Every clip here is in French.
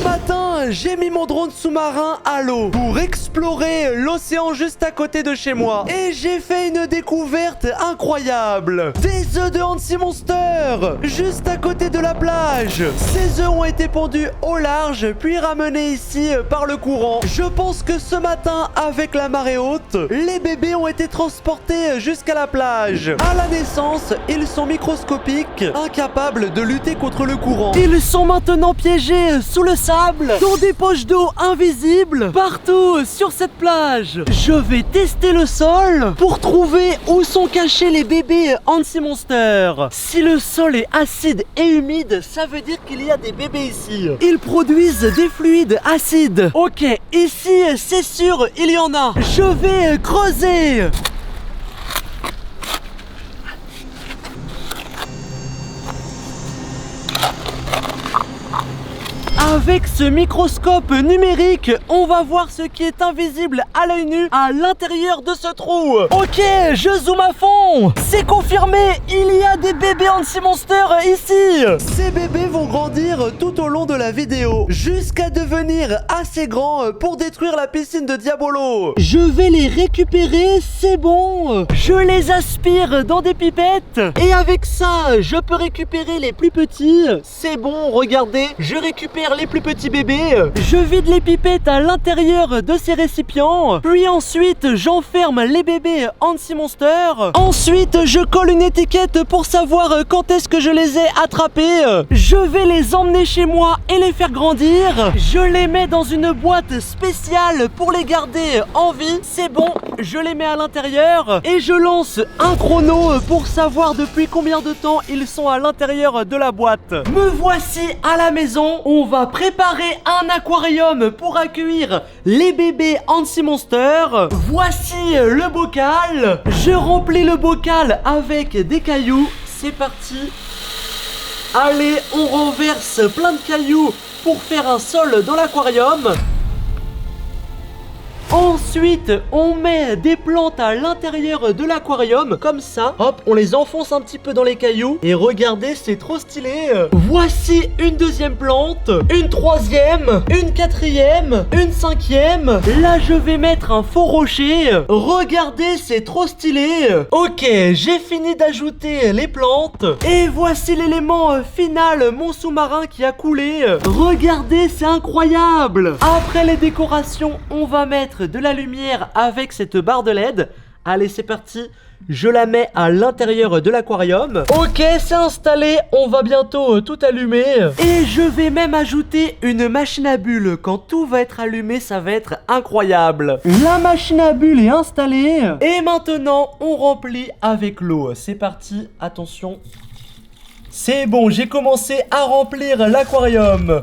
Ce matin, j'ai mis mon drone sous-marin à l'eau pour explorer l'océan juste à côté de chez moi. Et j'ai fait une découverte incroyable. Des œufs de Hansi Monster juste à côté de la plage. Ces œufs ont été pondus au large puis ramenés ici par le courant. Je pense que ce matin, avec la marée haute, les bébés ont été transportés jusqu'à la plage. À la naissance, ils sont microscopiques, incapables de lutter contre le courant. Ils sont maintenant piégés sous le sable, dans des poches d'eau invisibles, partout sur cette plage. Je vais tester le sol pour trouver où sont cachés les bébés Hansi Monster. Si le sol est acide et humide, ça veut dire qu'il y a des bébés ici. Ils produisent des fluides acides. Ok, ici c'est sûr, il y en a. Je vais creuser. Avec ce microscope numérique, on va voir ce qui est invisible à l'œil nu à l'intérieur de ce trou. Ok, je zoome à fond. C'est confirmé, il y a des bébés Hansi Monster ici. Ces bébés vont grandir tout au long de la vidéo, jusqu'à devenir assez grands pour détruire la piscine de Diabolo. Je vais les récupérer, c'est bon. Je les aspire dans des pipettes. Et avec ça, je peux récupérer les plus petits. C'est bon, regardez, je récupère les plus petits bébés. Je vide les pipettes à l'intérieur de ces récipients. Puis ensuite, j'enferme les bébés Hansi Monster. Ensuite, je colle une étiquette pour savoir quand est-ce que je les ai attrapés. Je vais les emmener chez moi et les faire grandir. Je les mets dans une boîte spéciale pour les garder en vie. C'est bon, je les mets à l'intérieur. Et je lance un chrono pour savoir depuis combien de temps ils sont à l'intérieur de la boîte. Me voici à la maison. On va préparer un aquarium pour accueillir les bébés Hansi Monster. Voici le bocal. Je remplis le bocal avec des cailloux. C'est parti. Allez, on renverse plein de cailloux pour faire un sol dans l'aquarium. Ensuite, on met des plantes à l'intérieur de l'aquarium, comme ça. Hop, on les enfonce un petit peu dans les cailloux. Et regardez, c'est trop stylé. Voici une deuxième plante, une troisième, une quatrième, une cinquième. Là, je vais mettre un faux rocher. Regardez, c'est trop stylé. Ok, j'ai fini d'ajouter les plantes. Et voici l'élément final, mon sous-marin qui a coulé. Regardez, c'est incroyable. Après les décorations, on va mettre de la lumière avec cette barre de LED. Allez, c'est parti. Je la mets à l'intérieur de l'aquarium. Ok, c'est installé. On va bientôt tout allumer. Et je vais même ajouter une machine à bulles. Quand tout va être allumé, ça va être incroyable. La machine à bulles est installée. Et maintenant, on remplit avec l'eau. C'est parti. Attention. C'est bon, j'ai commencé à remplir l'aquarium.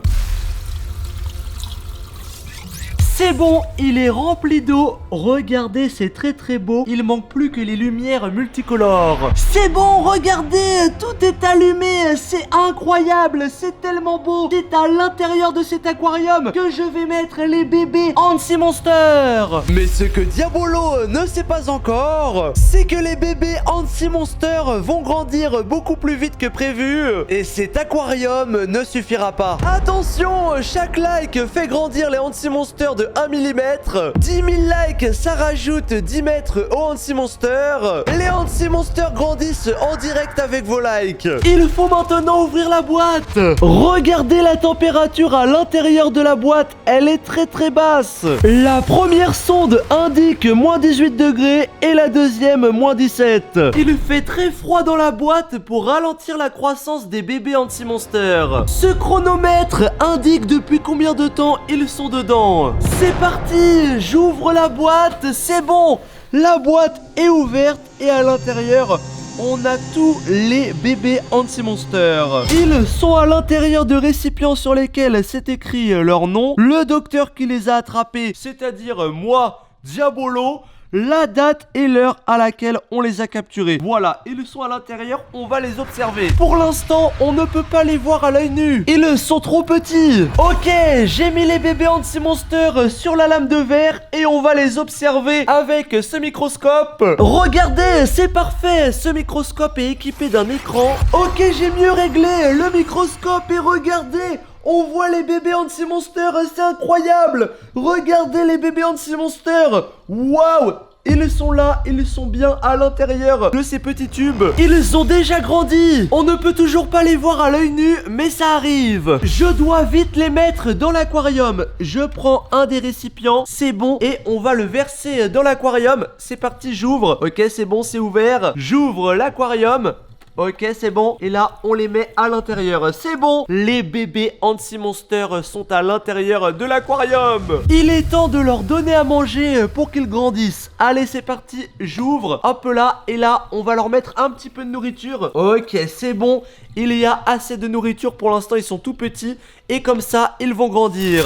C'est bon, il est rempli d'eau. Regardez, c'est très très beau. Il manque plus que les lumières multicolores. C'est bon, regardez, tout est allumé. C'est incroyable, c'est tellement beau. C'est à l'intérieur de cet aquarium que je vais mettre les bébés Hansi Monster. Mais ce que Diabolo ne sait pas encore, c'est que les bébés Hansi Monster vont grandir beaucoup plus vite que prévu. Et cet aquarium ne suffira pas. Attention, chaque like fait grandir les Hansi Monster de 1 mm. 10 000 likes, ça rajoute 10 mètres aux Hansi Monster. Les Hansi Monster grandissent en direct avec vos likes. Il faut maintenant ouvrir la boîte. Regardez la température à l'intérieur de la boîte. Elle est très très basse. La première sonde indique moins 18 degrés et la deuxième moins 17. Il fait très froid dans la boîte pour ralentir la croissance des bébés Hansi Monster. Ce chronomètre indique depuis combien de temps ils sont dedans. C'est parti, j'ouvre la boîte, c'est bon. La boîte est ouverte et à l'intérieur, on a tous les bébés Hansi Monster. Ils sont à l'intérieur de récipients sur lesquels c'est écrit leur nom, le docteur qui les a attrapés, c'est-à-dire moi, Diabolo, la date et l'heure à laquelle on les a capturés. Voilà, ils sont à l'intérieur, on va les observer. Pour l'instant, on ne peut pas les voir à l'œil nu. Ils sont trop petits. Ok, j'ai mis les bébés Hansi Monster sur la lame de verre et on va les observer avec ce microscope. Regardez, c'est parfait. Ce microscope est équipé d'un écran. Ok, j'ai mieux réglé le microscope et regardez, On voit les bébés anti-monsters, c'est incroyable. Regardez les bébés anti-monsters. Waouh. Ils sont là, ils sont bien à l'intérieur de ces petits tubes. Ils ont déjà grandi. On ne peut toujours pas les voir à l'œil nu, mais ça arrive. Je dois vite les mettre dans l'aquarium. Je prends un des récipients, c'est bon, et on va le verser dans l'aquarium. C'est parti, j'ouvre. Ok, c'est bon, c'est ouvert. J'ouvre l'aquarium. Ok, c'est bon. Et là, on les met à l'intérieur. C'est bon. Les bébés anti-monsters sont à l'intérieur de l'aquarium. Il est temps de leur donner à manger pour qu'ils grandissent. Allez, c'est parti. J'ouvre. Hop là. Et là, on va leur mettre un petit peu de nourriture. Ok, c'est bon. Il y a assez de nourriture pour l'instant. Ils sont tout petits. Et comme ça, ils vont grandir.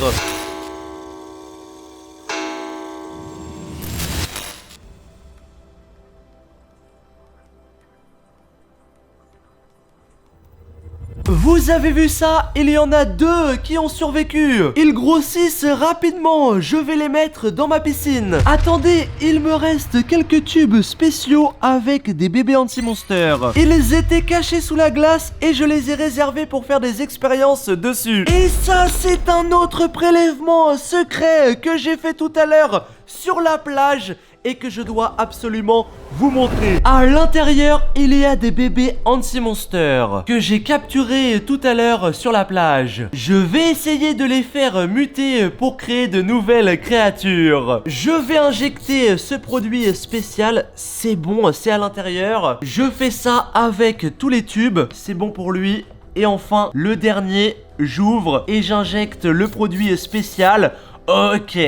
Vous avez vu ça? Il y en a 2 qui ont survécu. Ils grossissent rapidement. Je vais les mettre dans ma piscine. Attendez, il me reste quelques tubes spéciaux avec des bébés anti-monsters. Ils étaient cachés sous la glace et je les ai réservés pour faire des expériences dessus. Et ça, c'est un autre prélèvement secret que j'ai fait tout à l'heure sur la plage et que je dois absolument vous montrer. À l'intérieur, il y a des bébés anti-monsters que j'ai capturés tout à l'heure sur la plage. Je vais essayer de les faire muter pour créer de nouvelles créatures. Je vais injecter ce produit spécial. C'est bon, c'est à l'intérieur. Je fais ça avec tous les tubes. C'est bon pour lui. Et enfin, le dernier, j'ouvre et j'injecte le produit spécial. Ok,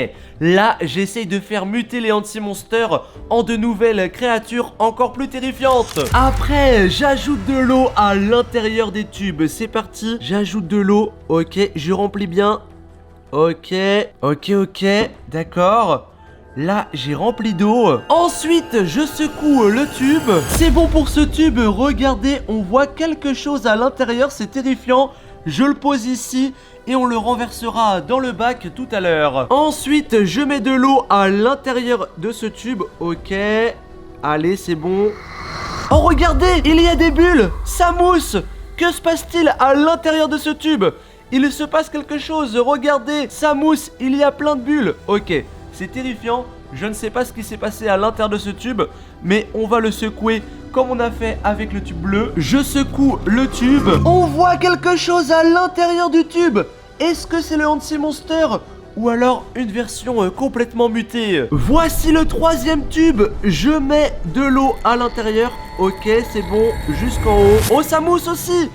là j'essaye de faire muter les anti-monsters en de nouvelles créatures encore plus terrifiantes. Après, j'ajoute de l'eau à l'intérieur des tubes. C'est parti, j'ajoute de l'eau. Ok, je remplis bien. Ok, d'accord. Là, j'ai rempli d'eau. Ensuite, je secoue le tube. C'est bon pour ce tube. Regardez, on voit quelque chose à l'intérieur. C'est terrifiant. Je le pose ici et on le renversera dans le bac tout à l'heure. Ensuite, je mets de l'eau à l'intérieur de ce tube. Ok. Allez, c'est bon. Oh, regardez, il y a des bulles. Ça mousse. Que se passe-t-il à l'intérieur de ce tube? Il se passe quelque chose. Regardez, ça mousse. Il y a plein de bulles. Ok. C'est terrifiant, je ne sais pas ce qui s'est passé à l'intérieur de ce tube, mais on va le secouer comme on a fait avec le tube bleu. Je secoue le tube. On voit quelque chose à l'intérieur du tube. Est-ce que c'est le anti-monster ou alors une version complètement mutée? Voici le 3e tube. Je mets de l'eau à l'intérieur. Ok, c'est bon, jusqu'en haut. Oh, ça mousse aussi.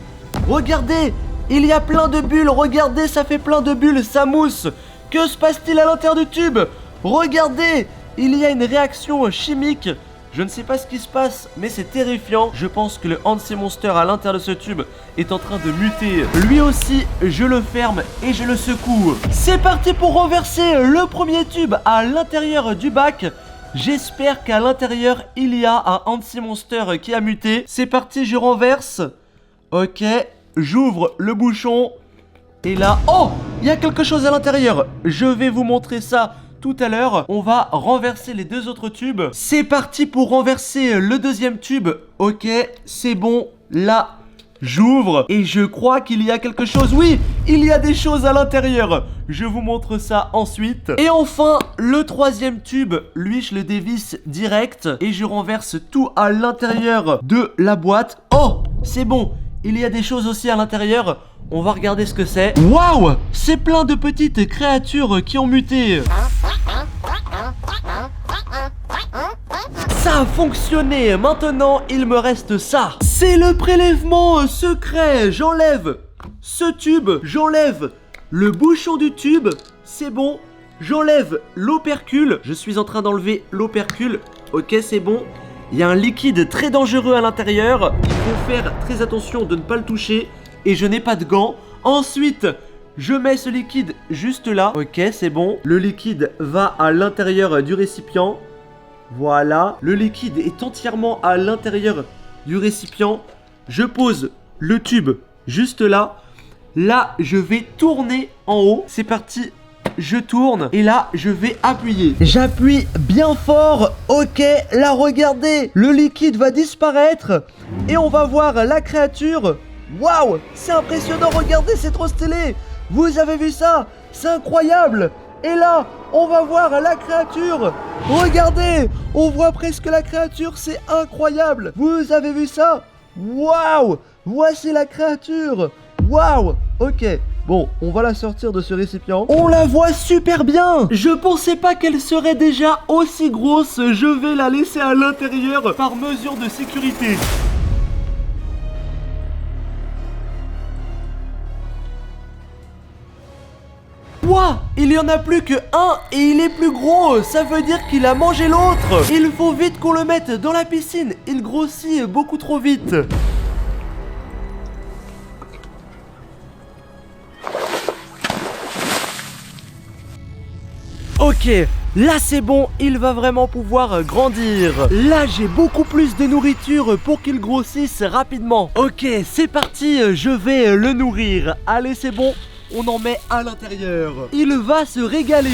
Regardez, il y a plein de bulles. Regardez, ça fait plein de bulles, ça mousse. Que se passe-t-il à l'intérieur du tube? Regardez, il y a une réaction chimique. Je ne sais pas ce qui se passe, mais c'est terrifiant. Je pense que le anti-monster à l'intérieur de ce tube est en train de muter. Lui aussi, je le ferme et je le secoue. C'est parti pour renverser le premier tube à l'intérieur du bac. J'espère qu'à l'intérieur, il y a un anti-monster qui a muté. C'est parti, je renverse. Ok, j'ouvre le bouchon. Et là, oh, il y a quelque chose à l'intérieur. Je vais vous montrer ça tout à l'heure. On va renverser les 2 autres tubes. C'est parti pour renverser le 2e tube. Ok, c'est bon. Là, j'ouvre et je crois qu'il y a quelque chose. Oui, il y a des choses à l'intérieur. Je vous montre ça ensuite. Et enfin, le 3e tube, lui, je le dévisse direct et je renverse tout à l'intérieur de la boîte. Oh, c'est bon. Il y a des choses aussi à l'intérieur. On va regarder ce que c'est. Waouh! C'est plein de petites créatures qui ont muté. Ça a fonctionné. Maintenant, il me reste ça. C'est le prélèvement secret. J'enlève ce tube. J'enlève le bouchon du tube. C'est bon. J'enlève l'opercule. Je suis en train d'enlever l'opercule. Ok, c'est bon. Il y a un liquide très dangereux à l'intérieur. Il faut faire très attention de ne pas le toucher. Et je n'ai pas de gants. Ensuite, je mets ce liquide juste là. Ok, c'est bon. Le liquide va à l'intérieur du récipient. Voilà. Le liquide est entièrement à l'intérieur du récipient. Je pose le tube juste là. Là, je vais tourner en haut. C'est parti. Je tourne et là je vais appuyer. J'appuie bien fort. Ok, là regardez, le liquide va disparaître et on va voir la créature. Waouh, c'est impressionnant, regardez, c'est trop stylé. Vous avez vu ça? C'est incroyable! Et là, on va voir la créature. Regardez, on voit presque la créature, c'est incroyable. Vous avez vu ça? Waouh! Voici la créature. Waouh! Ok, bon, on va la sortir de ce récipient. On la voit super bien. Je pensais pas qu'elle serait déjà aussi grosse. Je vais la laisser à l'intérieur par mesure de sécurité. Quoi? Il y en a plus que un et il est plus gros. Ça veut dire qu'il a mangé l'autre. Il faut vite qu'on le mette dans la piscine. Il grossit beaucoup trop vite. Ok, là c'est bon, il va vraiment pouvoir grandir. Là j'ai beaucoup plus de nourriture pour qu'il grossisse rapidement. Ok, c'est parti, je vais le nourrir. Allez, c'est bon, on en met à l'intérieur. Il va se régaler.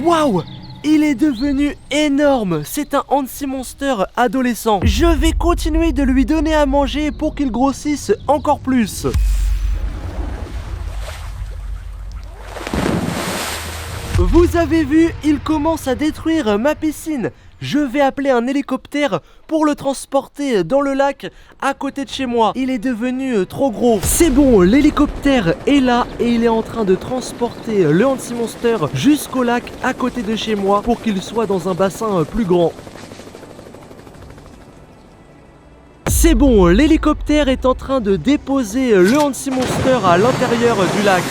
Waouh! Il est devenu énorme. C'est un Hansi Monster adolescent. Je vais continuer de lui donner à manger pour qu'il grossisse encore plus. Vous avez vu, il commence à détruire ma piscine. Je vais appeler un hélicoptère pour le transporter dans le lac à côté de chez moi. Il est devenu trop gros. C'est bon, l'hélicoptère est là et il est en train de transporter le Hansi Monster jusqu'au lac à côté de chez moi pour qu'il soit dans un bassin plus grand. C'est bon, l'hélicoptère est en train de déposer le Hansi Monster à l'intérieur du lac.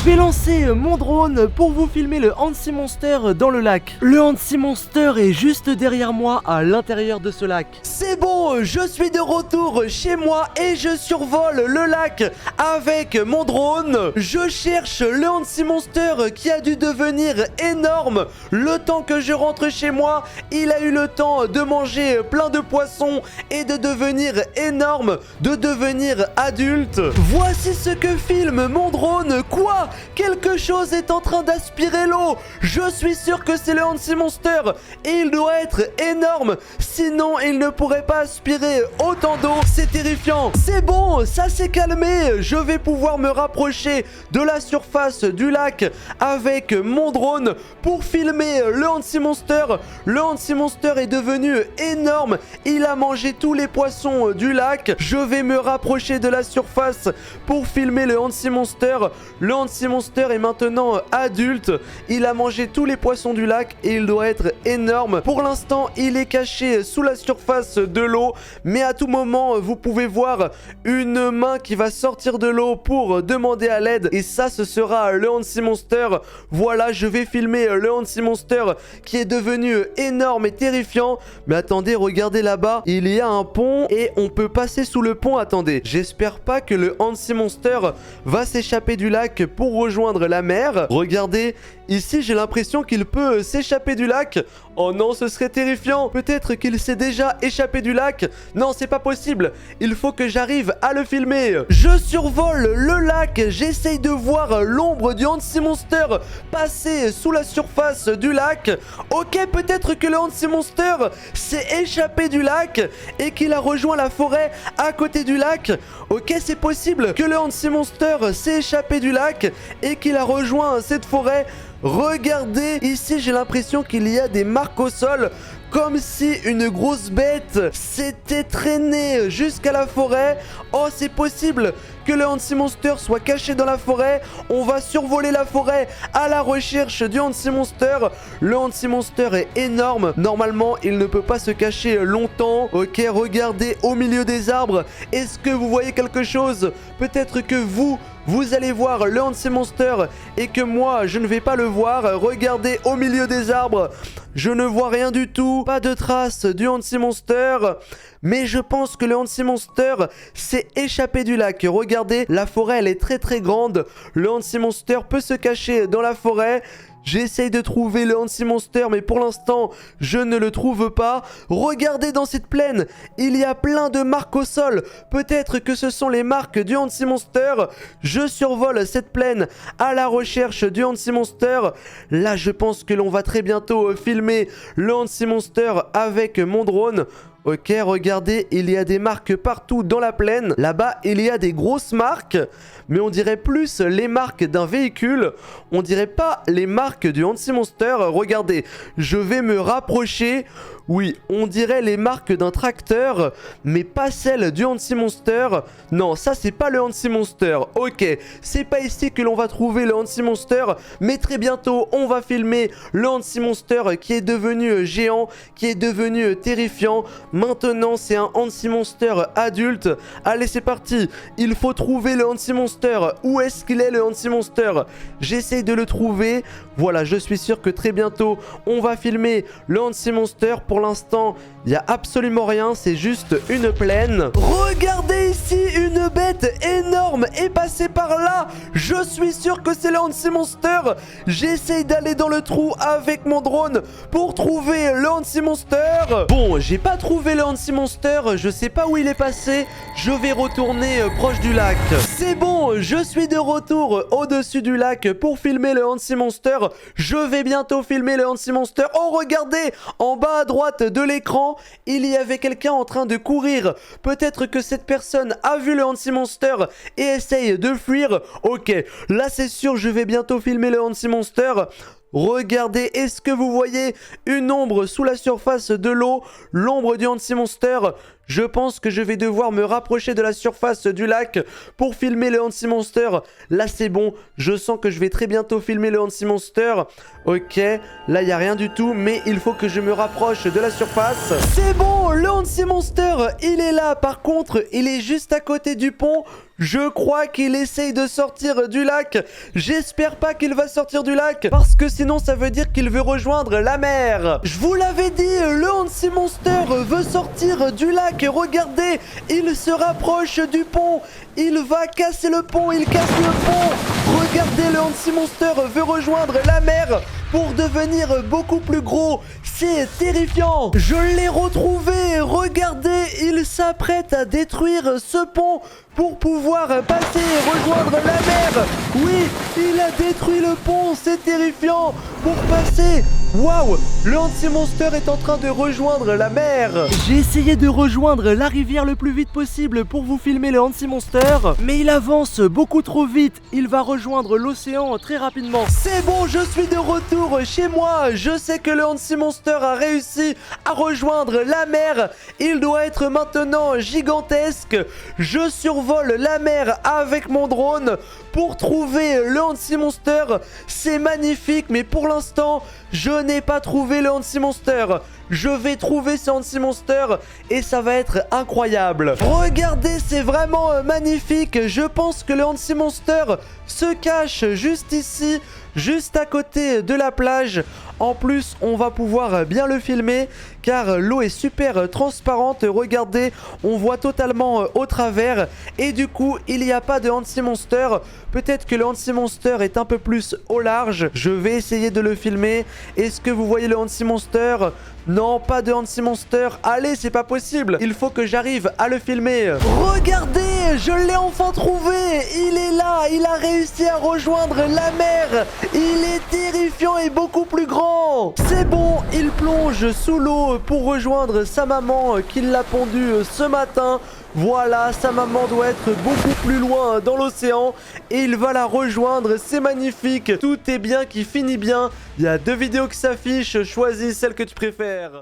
Je vais lancer mon drone pour vous filmer le Hansi Monster dans le lac. Le Hansi Monster est juste derrière moi à l'intérieur de ce lac. C'est bon, je suis de retour chez moi et je survole le lac avec mon drone. Je cherche le Hansi Monster qui a dû devenir énorme. Le temps que je rentre chez moi, il a eu le temps de manger plein de poissons et de devenir énorme, de devenir adulte. Voici ce que filme mon drone. Quoi? Quelque chose est en train d'aspirer l'eau. Je suis sûr que c'est le Hansi Monster et il doit être énorme. Sinon, il ne pourrait pas aspirer autant d'eau. C'est terrifiant. C'est bon, ça s'est calmé. Je vais pouvoir me rapprocher de la surface du lac avec mon drone pour filmer le Hansi Monster. Le Hansi Monster est devenu énorme. Il a mangé tous les poissons du lac. Je vais me rapprocher de la surface pour filmer le Hansi Monster. Le Hansi Monster est maintenant adulte. Il a mangé tous les poissons du lac et il doit être énorme. Pour l'instant, il est caché sous la surface de l'eau, mais à tout moment, vous pouvez voir une main qui va sortir de l'eau pour demander à l'aide. Et ça, ce sera le Hansi Monster. Voilà, je vais filmer le Hansi Monster qui est devenu énorme et terrifiant. Mais attendez, regardez là-bas, il y a un pont et on peut passer sous le pont. Attendez, j'espère pas que le Hansi Monster va s'échapper du lac pour rejoindre la mer. Regardez, ici j'ai l'impression qu'il peut s'échapper du lac. Oh non, ce serait terrifiant. Peut-être qu'il s'est déjà échappé du lac. Non, c'est pas possible. Il faut que j'arrive à le filmer. Je survole le lac. J'essaye de voir l'ombre du Hansi Monster passer sous la surface du lac. Ok, peut-être que le Hansi Monster s'est échappé du lac et qu'il a rejoint la forêt à côté du lac. Ok, c'est possible que le Hansi Monster s'est échappé du lac et qu'il a rejoint cette forêt. Regardez, ici j'ai l'impression qu'il y a des marques au sol, comme si une grosse bête s'était traînée jusqu'à la forêt. Oh, c'est possible que le Hansi Monster soit caché dans la forêt. On va survoler la forêt à la recherche du Hansi Monster. Le Hansi Monster est énorme. Normalement, il ne peut pas se cacher longtemps. Ok, regardez au milieu des arbres. Est-ce que vous voyez quelque chose? Peut-être que vous allez voir le Hansi Monster et que moi, je ne vais pas le voir. Regardez au milieu des arbres. Je ne vois rien du tout. Pas de traces du Hansi Monster. Mais je pense que le Hansi Monster s'est échappé du lac. Regardez, la forêt, elle est très très grande. Le Hansi Monster peut se cacher dans la forêt. J'essaye de trouver le Anti-Monster, mais pour l'instant, je ne le trouve pas. Regardez dans cette plaine, il y a plein de marques au sol. Peut-être que ce sont les marques du Anti-Monster. Je survole cette plaine à la recherche du Anti-Monster. Là, je pense que l'on va très bientôt filmer le Anti-Monster avec mon drone. Ok, regardez, il y a des marques partout dans la plaine. Là-bas, il y a des grosses marques, mais on dirait plus les marques d'un véhicule. On dirait pas les marques du Anti-Monster. Regardez, je vais me rapprocher. Oui, on dirait les marques d'un tracteur, mais pas celles du Anti-Monster. Non, ça c'est pas le Anti-Monster. Ok, c'est pas ici que l'on va trouver le Anti-Monster, mais très bientôt on va filmer le Anti-Monster qui est devenu géant, qui est devenu terrifiant. Maintenant c'est un Anti-Monster adulte. Allez, c'est parti, il faut trouver le Anti-Monster. Où est-ce qu'il est, le Anti-Monster? J'essaye de le trouver. Voilà, je suis sûr que très bientôt on va filmer le Anti-Monster. Pour l'instant, il n'y a absolument rien, c'est juste une plaine. Regardez ici, une bête énorme est passée par là. Je suis sûr que c'est le Anti-Monster. J'essaye d'aller dans le trou avec mon drone pour trouver le Anti-Monster. Bon, j'ai pas trouvé le Anti-Monster, je sais pas où il est passé. Je vais retourner proche du lac. C'est bon, je suis de retour au-dessus du lac pour filmer le Anti-Monster. Je vais bientôt filmer le Anti-Monster. Oh, regardez, en bas à droite de l'écran, il y avait quelqu'un en train de courir. Peut-être que cette personne a vu le Anti-Monster et essaye de fuir. Ok, là c'est sûr, je vais bientôt filmer le Anti-Monster. Regardez, est-ce que vous voyez une ombre sous la surface de l'eau? L'ombre du Anti-Monster. Je pense que je vais devoir me rapprocher de la surface du lac pour filmer le Anti-Monster. Là, c'est bon. Je sens que je vais très bientôt filmer le Anti-Monster. Ok, là, il n'y a rien du tout, mais il faut que je me rapproche de la surface. C'est bon, le Anti-Monster, il est là. Par contre, il est juste à côté du pont. Je crois qu'il essaye de sortir du lac. J'espère pas qu'il va sortir du lac, parce que sinon ça veut dire qu'il veut rejoindre la mer. Je vous l'avais dit, le Anti-Monster veut sortir du lac. Regardez, il se rapproche du pont. Il va casser le pont, il casse le pont. Regardez, le Anti-Monster veut rejoindre la mer pour devenir beaucoup plus gros. C'est terrifiant. Je l'ai retrouvé. Regardez, il s'apprête à détruire ce pont pour pouvoir passer et rejoindre la mer. Oui, il a détruit le pont, c'est terrifiant. Pour passer, waouh, le Anti-Monster est en train de rejoindre la mer. J'ai essayé de rejoindre la rivière le plus vite possible pour vous filmer le Anti-Monster, mais il avance beaucoup trop vite. Il va rejoindre l'océan très rapidement. C'est bon, je suis de retour chez moi. Je sais que le Anti-Monster a réussi à rejoindre la mer. Il doit être maintenant gigantesque. Je survole la mer avec mon drone pour trouver le Anti-Monster. C'est magnifique, mais pour l'instant, je n'ai pas trouvé le Anti-Monster. Je vais trouver ce Anti-Monster et ça va être incroyable. Regardez, c'est vraiment magnifique. Je pense que le Anti-Monster se cache juste ici, juste à côté de la plage. En plus, on va pouvoir bien le filmer car l'eau est super transparente. Regardez, on voit totalement au travers et du coup, il n'y a pas de Anti-Monster. Peut-être que le Anti-Monster est un peu plus au large. Je vais essayer de le filmer. Est-ce que vous voyez le Anti-Monster? Non, pas de Anti-Monster. Allez, c'est pas possible. Il faut que j'arrive à le filmer. Regardez, je l'ai enfin trouvé. Il est là. Il a réussi à rejoindre la mer. Il est terrifiant et beaucoup plus grand. C'est bon, il plonge sous l'eau pour rejoindre sa maman qui l'a pondu ce matin. Voilà, sa maman doit être beaucoup plus loin dans l'océan et il va la rejoindre, c'est magnifique. Tout est bien qui finit bien. Il y a 2 vidéos qui s'affichent, choisis celle que tu préfères.